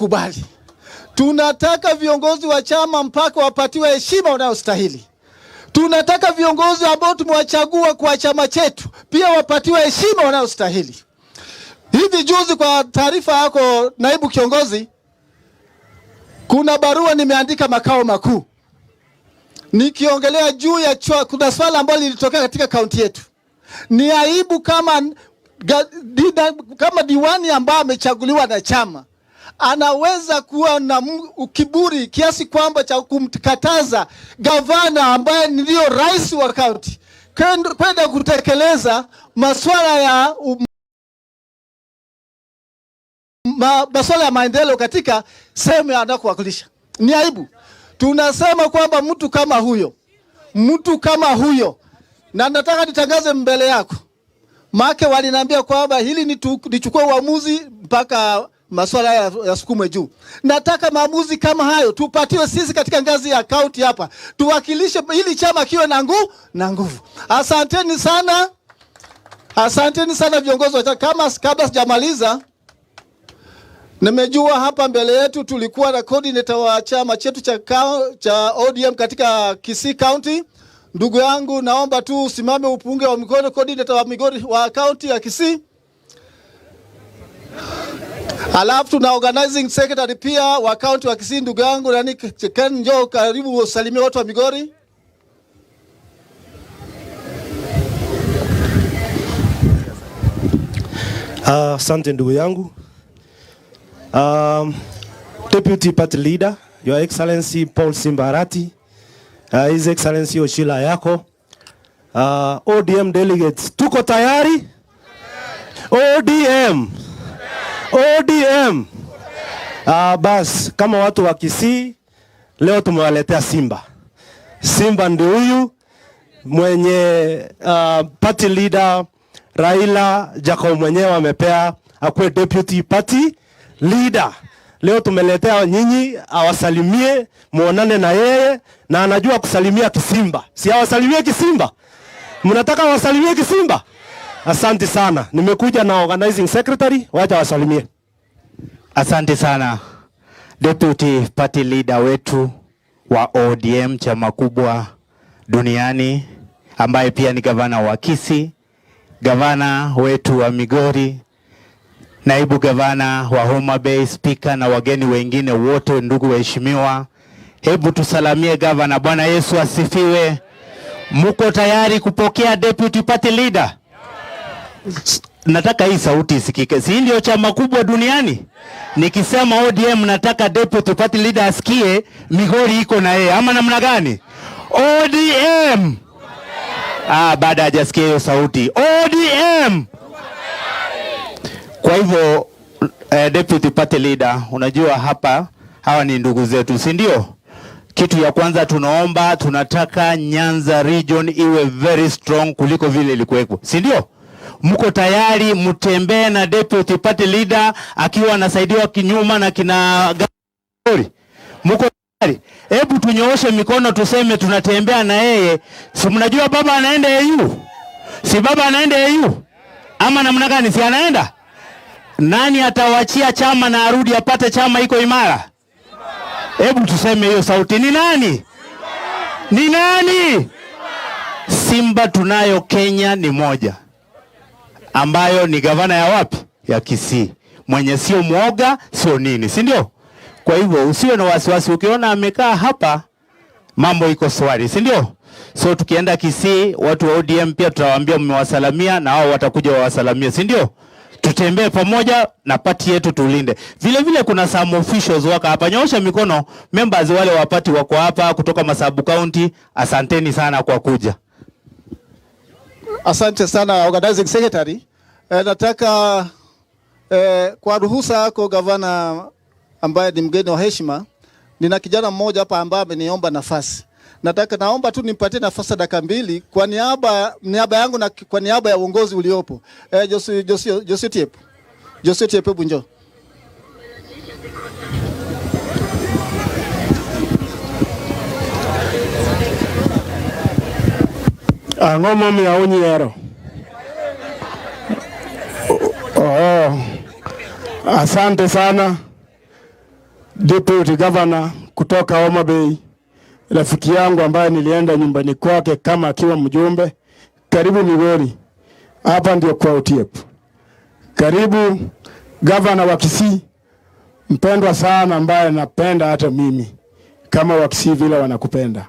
hatutakubali. Tunataka viongozi wa chama mpaka wapatiwe heshima wanayostahili. Tunataka viongozi ambao tumewachagua kwa chama chetu pia wapatiwe heshima wanayostahili. Hivi juzi, kwa taarifa yako naibu kiongozi, kuna barua nimeandika makao makuu nikiongelea juu ya kuna swala ambalo lilitokea katika kaunti yetu. Ni aibu kama diwani ambaye amechaguliwa na chama anaweza kuwa na kiburi kiasi kwamba cha kumkataza gavana ambaye ndio rais wa kaunti kwenda kutekeleza masuala ya masuala ya maendeleo katika sehemu anakowakilisha. Ni aibu. Tunasema kwamba mtu kama huyo, na nataka nitangaze mbele yako, make waliniambia kwamba hili nichukue uamuzi mpaka masuala ya sukume juu. Nataka maamuzi kama hayo tupatiwe sisi katika ngazi ya kaunti hapa, tuwakilishe ili chama kiwe na nguvu. Asanteni sana viongozi wa chama. Kabla sijamaliza, nimejua hapa mbele yetu tulikuwa na coordinator wa chama chetu cha ODM katika Kisii County. Ndugu yangu, naomba tu usimame upunge wa mikono, coordinator wa Migori wa county ya Kisii. Alafu tuna organizing secretary pia wa county wa Kisii, ndugu yangu nani Ken, njoo karibu usalimie watu wa Migori. Asante ndugu yangu. Deputy Party Leader, Your Excellency Paul Simba Arati, His Excellency Oshila Yako, ODM delegates, tuko tayari? ODM. Bas, kama watu wa Kisii, leo tumewaletea Simba. Simba ndio huyu mwenye party leader Raila Jacob mwenyewe amepea akuwe deputy party leader. Leo tumeletea nyinyi awasalimie, muonane na yeye, na anajua kusalimia Kisimba. Si awasalimie Kisimba? Mnataka awasalimie Kisimba? Asante sana. Nimekuja na organizing secretary, wacha wasalimie. Asante sana deputy party leader wetu wa ODM, chama kubwa duniani, ambaye pia ni gavana wa Kisii, gavana wetu wa Migori, naibu gavana wa Homa Bay, speaker na wageni wengine wote, ndugu waheshimiwa. Hebu tusalamie gavana. Bwana Yesu asifiwe. Muko tayari kupokea deputy party leader? Nataka hii sauti isikike. Si ndio chama kubwa duniani? Nikisema ODM nataka deputy party leader asikie Migori iko na yeye. Ama namna gani? ODM. Baada hajasikia hiyo sauti. ODM. Kwa hivyo deputy party leader, unajua hapa hawa ni ndugu zetu, si ndio? Kitu ya kwanza tunaomba, tunataka Nyanza region iwe very strong kuliko vile ilikuweko, si ndio? Mko tayari mtembee na deputy party leader akiwa anasaidiwa kinyuma na kina Gori? Mko tayari? Hebu tunyooshe mikono tuseme tunatembea na yeye. Si mnajua baba anaenda AU? Si baba anaenda AU? Ama namna gani? Si anaenda? Nani atawachia chama na arudi apate chama iko imara? Hebu tuseme hiyo sauti. Ni nani? Ni nani? Simba tunayo Kenya ni moja, ambayo ni gavana ya wapi? Ya Kisii. Mwenye sio mwoga, sio nini, si ndio? Kwa hivyo usiwe na wasiwasi, ukiona amekaa hapa mambo iko swali, si ndio? So tukienda Kisii, watu wa ODM pia tutawaambia mmewasalamia na wao watakuja wawasalamia, si ndio? Tutembee pamoja na party yetu tulinde. Vile vile kuna some officials waka hapa. Nyoosha mikono members wale wa party wako hapa kutoka Masabu County. Asanteni sana kwa kuja. Asante sana organizing secretary. Nataka kwa ruhusa yako gavana ambaye ni mgeni wa heshima, nina kijana mmoja hapa ambaye ameniomba nafasi. Naomba tu nimpatie nafasi dakika mbili kwa niaba yangu na kwa niaba ya uongozi uliopo. Josie Tiepe bunjo. Ngoma miaonyero. Asante sana. Deputy Governor kutoka Homa Bay, rafiki yangu ambaye nilienda nyumbani kwake kama akiwa mjumbe. Karibu Migori, hapa ndio kwa Otiep. Karibu Governor wa Kisii, mpendwa sana, ambaye napenda hata mimi kama wa Kisii vile wanakupenda.